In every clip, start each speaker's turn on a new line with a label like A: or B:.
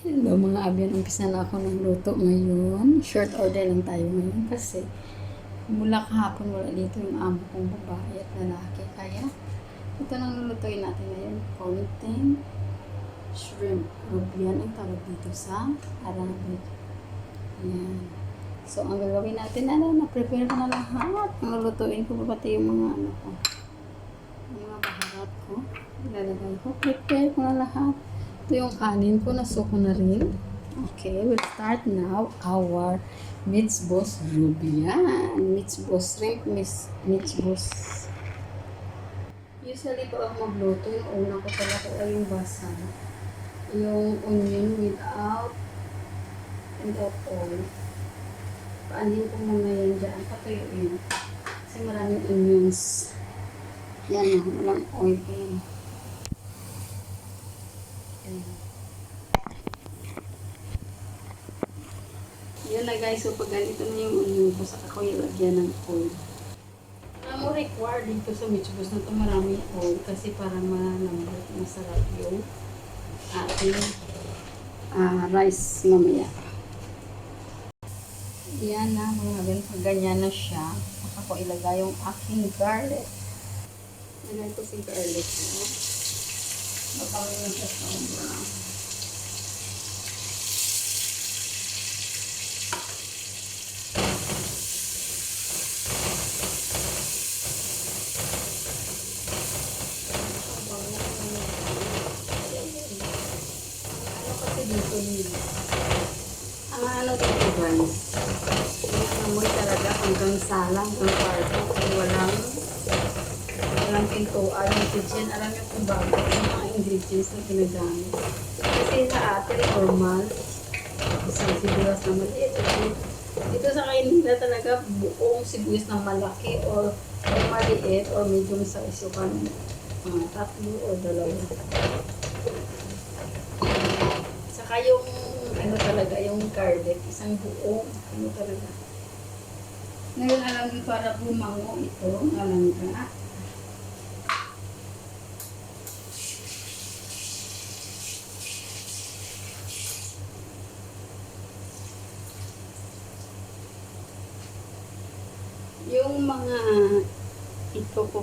A: Hello mga abyan, umpisa na ako ng luto ngayon. Short order lang tayo ngayon kasi mula kahapon wala dito yung amo kong babae at lalaki. Kaya ito nang lulutuin natin ngayon. Konting shrimp. Rubian ang tawag dito sa Arabic. Ayan. So ang gagawin natin, na-prepare ko na lahat. Ang lulutuin ko, pati yung mga ko. Yung mga baharat ko. Ilalagay ko. Prepare ko na lahat. Ito yung kanin ko, nasuko na rin. Okay, we'll start now our mitzvos rubian. Mitzvos shrimp, mitzvos. Usually, pag ako magluto, yung una ko talaga ay yung basa. Yung onion without oil. Paanin ko muna yan dyan. Patuyuin. Kasi maraming onions. Yan, walang oil pa yan. Yan na guys, so pag ganito na yung onion ko, saka ko ilagyan ng oil. Ang required dito sa mitzvos na ito maraming oil kasi para malambot, masarap yung ating rice mamaya. Yan na mga gan, pag ganyan na siya, saka ko ilagay yung aking garlic. Ilagay ko si garlic mo. Magkawin na siya sa brown. Dito nila. Ang ano dito guys, yung amoy talaga hanggang salang ng kwarto kung walang pintuan yung kitchen. Alam niyo kung bakit yung mga ingredients na ginagamit. Kasi sa atin, normal. Isang sibuyas na maliit. Ito sa kanila talaga buong sibuyas na malaki or maliit or medium size yung tatlo o dalawa. Saka yung ano talaga, yung garlic, isang buong ano talaga. Ngayon alam mo para bumango ito, alam ka. Yung mga ito ko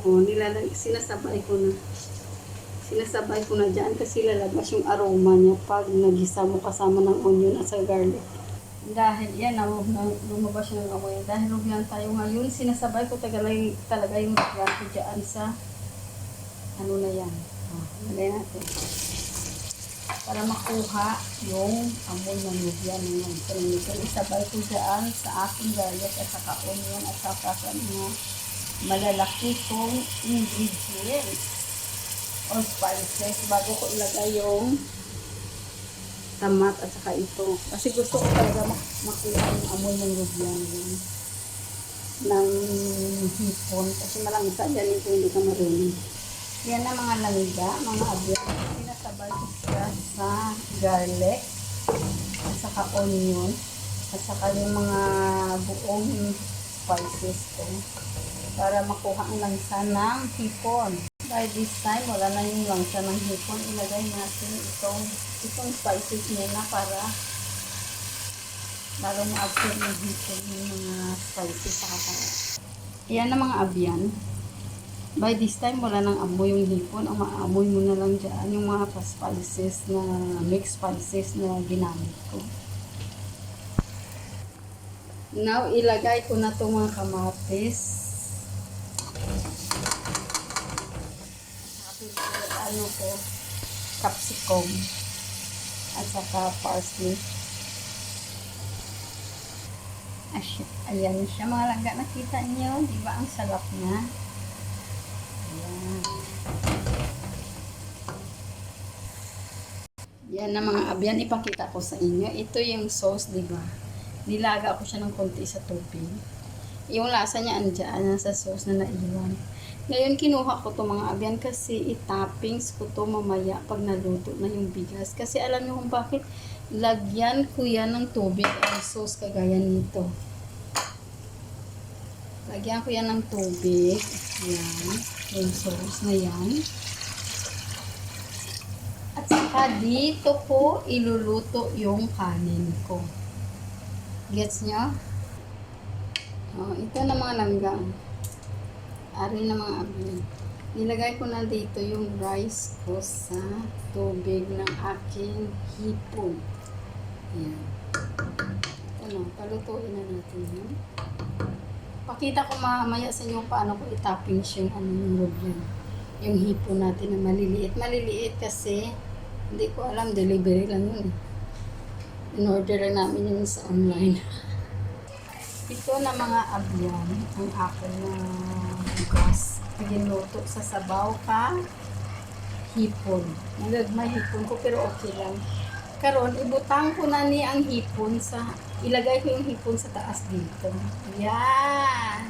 A: sinasabay ko na dyan kasi lalabas yung aroma niya pag nagisa mo kasama ng onion at sa garlic. Dahil yan, lumabas yung amoy. Dahil rubian tayo ngayon, sinasabay ko talaga yung rubian ko dyan sa ano na yan. Lagay natin. Para makuha yung amoy ng rubian na yan. So, isabay ko dyan sa aking garlic at saka onion at saka sa mga malalaki kong ingredients or spices bago ko ilagay yung tamat at saka ito. Kasi gusto ko talaga makuha yung amoy ng rubian ng hipon. Kasi malangsa dyan ito, hindi ka marunong. Yan na mga langga, mga abyan. Sinasabay ko siya sa garlic at saka onion at saka yung mga buong spices ko para makuha ang langsa ng hipon. By this time, wala na yung langsa ng hipon. Ilagay natin itong spices muna para lalo ma-absorb ng hipon yung mga spices sa kakao. Yan na mga abyan. By this time, wala nang amoy yung hipon. Ang maamoy mo na lang dyan yung mga spices na mixed spices na ginamit ko. Now, ilagay ko na itong mga kamatis. Ano ko, capsicum at saka parsley. Ayan siya mga langga, nakita niyo, di ba ang sarap niya? Ayan. Yan na mga abyan, ipakita ko sa inyo. Ito yung sauce, di ba? Nilaga ko siya ng konti sa tubig. Yung lasa niya andyan sa sauce na naiwan. Ngayon, kinuha ko to mga abyan kasi itoppings ko to mamaya pag naluto na yung bigas. Kasi alam niyo kung bakit? Lagyan ko yan ng tubig ang sauce kagaya nito. Lagyan ko yan ng tubig. Yan. Yung sauce na yan. At saka Saka dito ko iluluto yung kanin ko. Gets nyo? Oh, ito na mga langgang. Ari na mga abin. Nilagay ko na dito yung rice ko sa tubig ng aking hipon. Yan. Ito na, palutuin na natin yan. Pakita ko mamaya sa inyo paano ko itoppings yung loob yan. Yung hipon natin na maliliit. Maliliit kasi hindi ko alam, delivery lang yun. In-order lang namin yun sa online. Ito na mga abyan, ang aking bugas. Ginuto sa sabaw ka hipon. May hipon ko pero okay lang. Karon ibutang ko na ni ang hipon sa, ilagay ko yung hipon sa taas dito. Yan.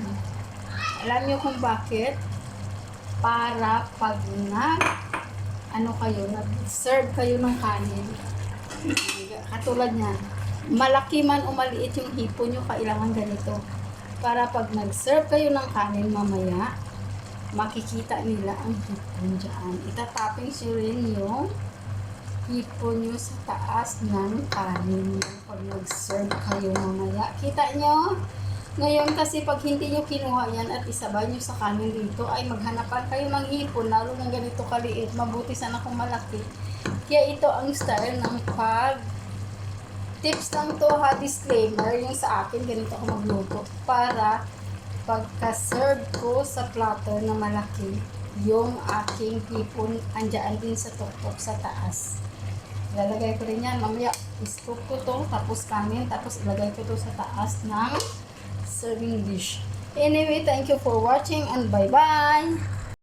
A: Alam niyo kung bakit? Para pag nag-serve kayo ng kanin. Katulad niyan. Malaki man o maliit yung hipon nyo, kailangan ganito. Para pag nag-serve kayo ng kanin mamaya, makikita nila ang hipon dyan. Itatoppings nyo rin yung hipon nyo sa taas ng kanin pag nag-serve kayo mamaya. Kita nyo? Ngayon kasi pag hindi nyo kinuha yan at isabay nyo sa kanin dito, ay maghanapan kayo ng hipon, lalo ng ganito kaliit. Mabuti sana kung malaki. Kaya ito ang style ng tips lang to ha, disclaimer, yung sa akin, ganito ako magluto. Para pagka-serve ko sa platter na malaki, yung aking hipon andyan din sa tuktok sa taas. Ilalagay ko rin yan. Mamaya, iscoop ko to, tapos kanin, tapos ilagay ko to sa taas ng serving dish. Anyway, thank you for watching and bye-bye!